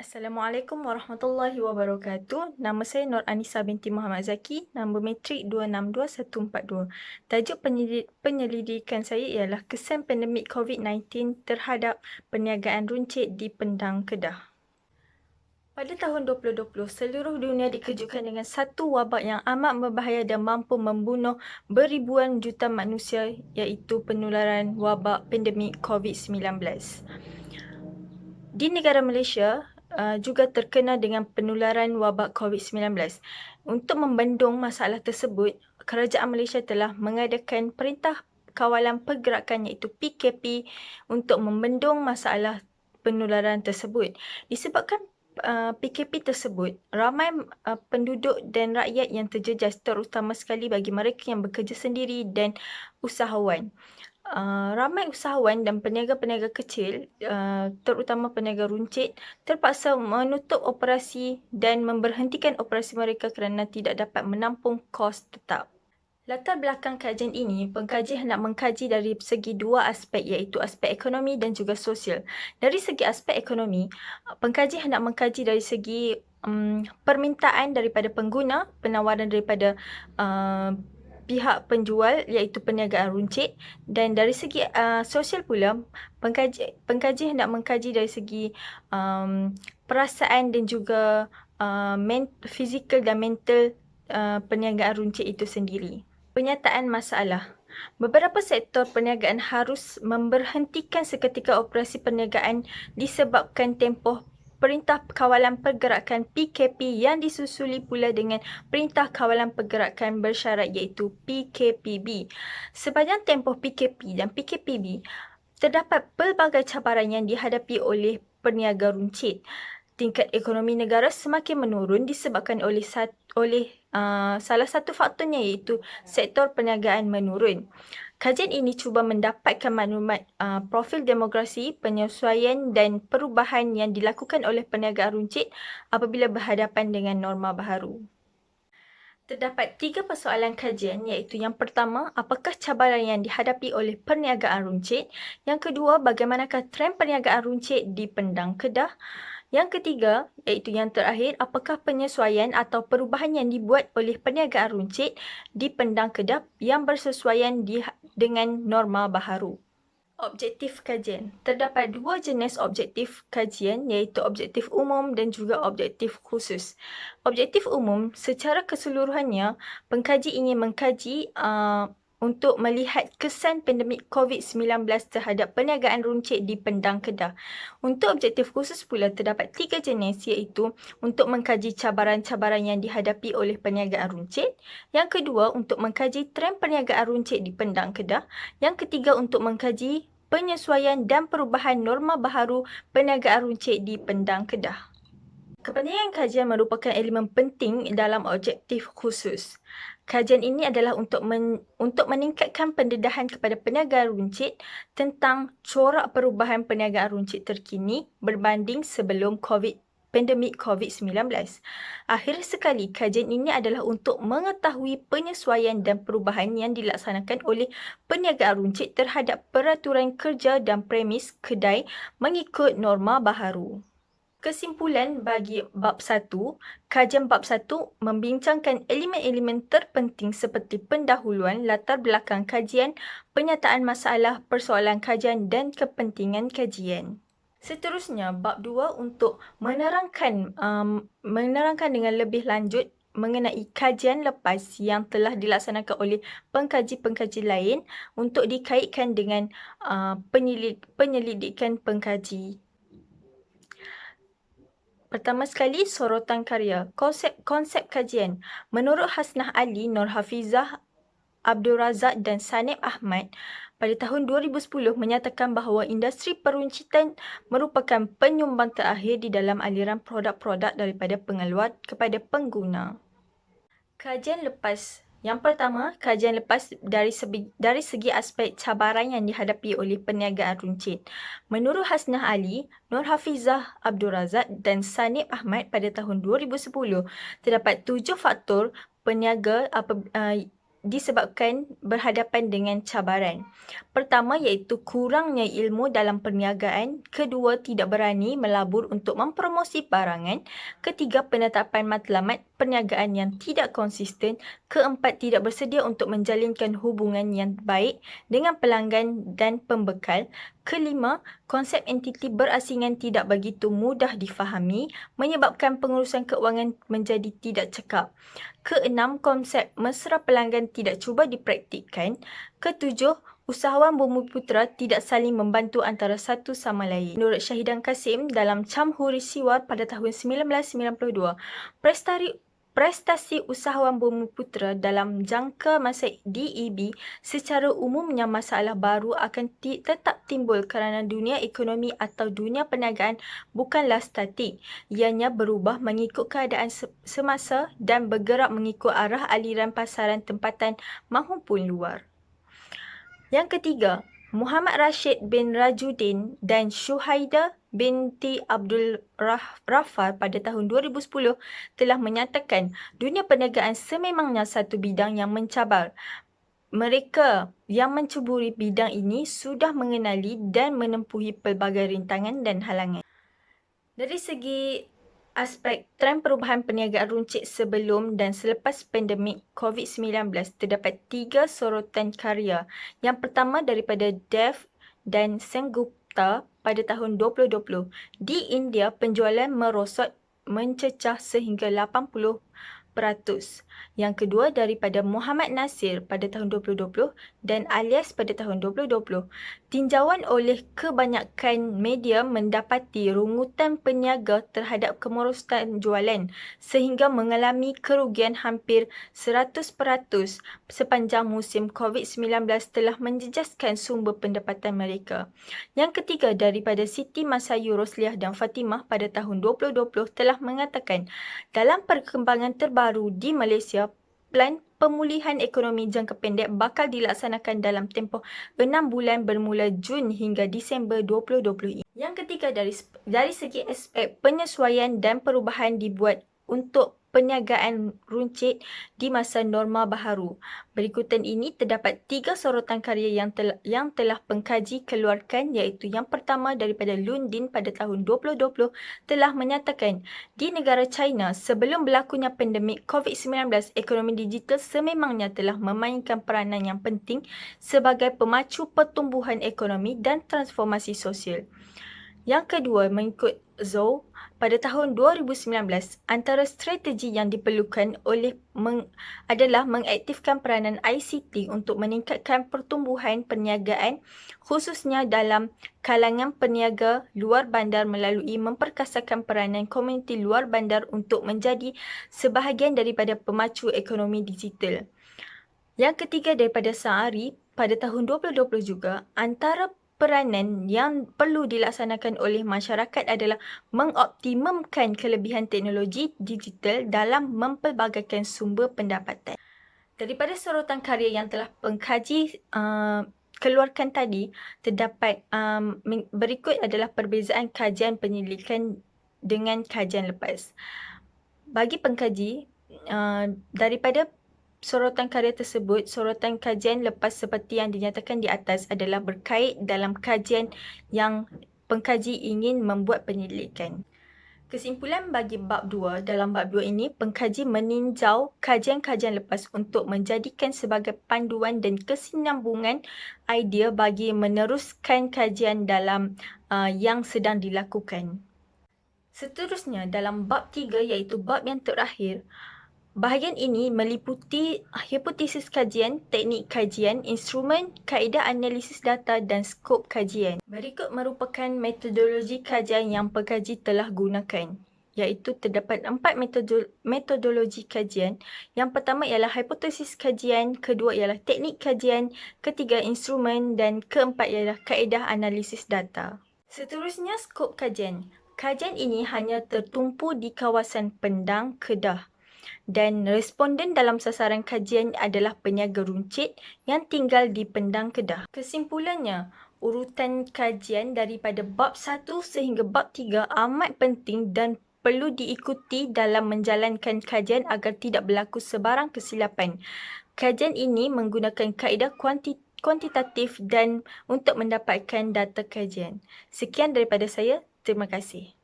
Assalamualaikum warahmatullahi wabarakatuh. Nama saya Nur Anisa binti Muhammad Zaki, nombor matrik 262142. Tajuk penyelidikan saya ialah kesan pandemik COVID-19 terhadap perniagaan runcit di Pendang, Kedah. Pada tahun 2020, seluruh dunia dikejutkan dengan satu wabak yang amat berbahaya dan mampu membunuh beribuan juta manusia, iaitu penularan wabak pandemik COVID-19. Di negara Malaysia juga terkena dengan penularan wabak COVID-19. Untuk membendung masalah tersebut, kerajaan Malaysia telah mengadakan Perintah Kawalan Pergerakan iaitu PKP untuk membendung masalah penularan tersebut. Disebabkan PKP tersebut, ramai penduduk dan rakyat yang terjejas, terutama sekali bagi mereka yang bekerja sendiri dan usahawan. Ramai usahawan dan peniaga-peniaga kecil, terutama peniaga runcit, terpaksa menutup operasi dan memberhentikan operasi mereka kerana tidak dapat menampung kos tetap. Latar belakang kajian ini, pengkaji hendak mengkaji dari segi dua aspek, iaitu aspek ekonomi dan juga sosial. Dari segi aspek ekonomi, pengkaji hendak mengkaji dari segi permintaan daripada pengguna, penawaran daripada pihak penjual iaitu perniagaan runcit, dan dari segi sosial pula pengkaji hendak mengkaji dari segi perasaan dan juga fizikal dan mental perniagaan runcit itu sendiri. Penyataan masalah. Beberapa sektor perniagaan harus memberhentikan seketika operasi perniagaan disebabkan tempoh Perintah Kawalan Pergerakan PKP yang disusuli pula dengan Perintah Kawalan Pergerakan Bersyarat iaitu PKPB. Sepanjang tempoh PKP dan PKPB, terdapat pelbagai cabaran yang dihadapi oleh peniaga runcit. Tingkat ekonomi negara semakin menurun disebabkan oleh salah satu faktornya iaitu sektor perniagaan menurun. Kajian ini cuba mendapatkan maklumat profil demografi, penyesuaian dan perubahan yang dilakukan oleh perniagaan runcit apabila berhadapan dengan norma baharu. Terdapat 3 persoalan kajian, iaitu yang pertama, apakah cabaran yang dihadapi oleh perniagaan runcit? Yang kedua, bagaimanakah trend perniagaan runcit di Pendang, Kedah? Yang ketiga, iaitu yang terakhir, apakah penyesuaian atau perubahan yang dibuat oleh perniagaan runcit di Pendang, Kedah yang bersesuaian dengan norma baharu? Objektif kajian. Terdapat 2 jenis objektif kajian, iaitu objektif umum dan juga objektif khusus. Objektif umum, secara keseluruhannya, pengkaji ingin mengkaji untuk melihat kesan pandemik COVID-19 terhadap perniagaan runcit di Pendang, Kedah. Untuk objektif khusus pula terdapat 3 jenis, iaitu untuk mengkaji cabaran-cabaran yang dihadapi oleh perniagaan runcit. Yang kedua, untuk mengkaji trend perniagaan runcit di Pendang, Kedah. Yang ketiga, untuk mengkaji penyesuaian dan perubahan norma baharu perniagaan runcit di Pendang, Kedah. Kepentingan kajian merupakan elemen penting dalam objektif khusus. Kajian ini adalah untuk meningkatkan pendedahan kepada perniagaan runcit tentang corak perubahan perniagaan runcit terkini berbanding sebelum pandemik COVID-19. Akhir sekali, kajian ini adalah untuk mengetahui penyesuaian dan perubahan yang dilaksanakan oleh perniagaan runcit terhadap peraturan kerja dan premis kedai mengikut norma baharu. Kesimpulan bagi bab 1, kajian bab 1 membincangkan elemen-elemen terpenting seperti pendahuluan, latar belakang kajian, penyataan masalah, persoalan kajian dan kepentingan kajian. Seterusnya, bab 2 untuk menerangkan dengan lebih lanjut mengenai kajian lepas yang telah dilaksanakan oleh pengkaji-pengkaji lain untuk dikaitkan dengan penyelidikan pengkaji. Pertama sekali, sorotan karya. Konsep kajian. Menurut Hasnah Ali, Nur Hafizah, Abdul Razak dan Sanib Ahmad, pada tahun 2010 menyatakan bahawa industri peruncitan merupakan penyumbang terakhir di dalam aliran produk-produk daripada pengeluar kepada pengguna. Kajian lepas. Yang pertama, kajian lepas dari segi aspek cabaran yang dihadapi oleh perniagaan runcit. Menurut Hasnah Ali, Nur Hafizah Abdul Razak dan Sanib Ahmad pada tahun 2010, terdapat 7 faktor peniaga disebabkan berhadapan dengan cabaran. Pertama iaitu kurangnya ilmu dalam perniagaan, kedua tidak berani melabur untuk mempromosi barangan, ketiga penetapan matlamat perniagaan yang tidak konsisten, keempat tidak bersedia untuk menjalinkan hubungan yang baik dengan pelanggan dan pembekal, kelima konsep entiti berasingan tidak begitu mudah difahami menyebabkan pengurusan keuangan menjadi tidak cekap. Keenam, konsep mesra pelanggan tidak cuba dipraktikkan. Ketujuh, usahawan Bumiputera tidak saling membantu antara satu sama lain. Menurut Syahidan Kasim dalam Camhuri Siwar pada tahun 1992, prestasi usahawan Bumiputera dalam jangka masa DEB secara umumnya masalah baru akan tetap timbul kerana dunia ekonomi atau dunia perniagaan bukanlah statik. Ianya berubah mengikut keadaan semasa dan bergerak mengikut arah aliran pasaran tempatan maupun luar. Yang ketiga, Muhammad Rashid bin Rajuddin dan Syuhaida binti Abdul Raffar pada tahun 2010 telah menyatakan dunia perniagaan sememangnya satu bidang yang mencabar. Mereka yang mencuburi bidang ini sudah mengenali dan menempuhi pelbagai rintangan dan halangan. Dari segi aspek trend perubahan perniagaan runcit sebelum dan selepas pandemik COVID-19, terdapat 3 sorotan karya. Yang pertama daripada Dev dan Sengupta pada tahun 2020. Di India, penjualan merosot mencecah sehingga 80%. Yang kedua daripada Muhammad Nasir pada tahun 2020 dan Alias pada tahun 2020. Tinjauan oleh kebanyakan media mendapati rungutan peniaga terhadap kemerosotan jualan sehingga mengalami kerugian hampir 100% sepanjang musim COVID-19 telah menjejaskan sumber pendapatan mereka. Yang ketiga daripada Siti Masayu Rosliah dan Fatimah pada tahun 2020 telah mengatakan dalam perkembangan terbaru di Malaysia, plan pemulihan ekonomi jangka pendek bakal dilaksanakan dalam tempoh 6 bulan bermula Jun hingga Disember 2020 ini. Yang ketiga dari segi aspek penyesuaian dan perubahan dibuat untuk perniagaan runcit di masa norma baharu. Berikutan ini terdapat 3 sorotan karya yang telah pengkaji keluarkan iaitu yang pertama daripada Lundin pada tahun 2020 telah menyatakan di negara China sebelum berlakunya pandemik COVID-19, ekonomi digital sememangnya telah memainkan peranan yang penting sebagai pemacu pertumbuhan ekonomi dan transformasi sosial. Yang kedua, mengikut Zhou, pada tahun 2019, antara strategi yang diperlukan adalah mengaktifkan peranan ICT untuk meningkatkan pertumbuhan perniagaan khususnya dalam kalangan peniaga luar bandar melalui memperkasakan peranan komuniti luar bandar untuk menjadi sebahagian daripada pemacu ekonomi digital. Yang ketiga daripada Saari, pada tahun 2020 juga, antara peranan yang perlu dilaksanakan oleh masyarakat adalah mengoptimumkan kelebihan teknologi digital dalam mempelbagaikan sumber pendapatan. Daripada sorotan karya yang telah pengkaji keluarkan tadi, terdapat berikut adalah perbezaan kajian penyelidikan dengan kajian lepas. Bagi pengkaji, daripada sorotan karya tersebut, sorotan kajian lepas seperti yang dinyatakan di atas adalah berkait dalam kajian yang pengkaji ingin membuat penyelidikan. Kesimpulan bagi bab 2, dalam bab 2 ini, pengkaji meninjau kajian-kajian lepas untuk menjadikan sebagai panduan dan kesinambungan idea bagi meneruskan kajian dalam yang sedang dilakukan. Seterusnya, dalam bab 3 iaitu bab yang terakhir, bahagian ini meliputi hipotesis kajian, teknik kajian, instrumen, kaedah analisis data dan skop kajian. Berikut merupakan metodologi kajian yang pengkaji telah gunakan, iaitu terdapat 4 metodologi kajian. Yang pertama ialah hipotesis kajian, kedua ialah teknik kajian, ketiga instrumen dan keempat ialah kaedah analisis data. Seterusnya, skop kajian. Kajian ini hanya tertumpu di kawasan Pendang, Kedah. Dan responden dalam sasaran kajian adalah peniaga runcit yang tinggal di Pendang, Kedah. Kesimpulannya, urutan kajian daripada bab 1 sehingga bab 3 amat penting dan perlu diikuti dalam menjalankan kajian agar tidak berlaku sebarang kesilapan. Kajian ini menggunakan kaedah kuantitatif dan untuk mendapatkan data kajian. Sekian daripada saya. Terima kasih.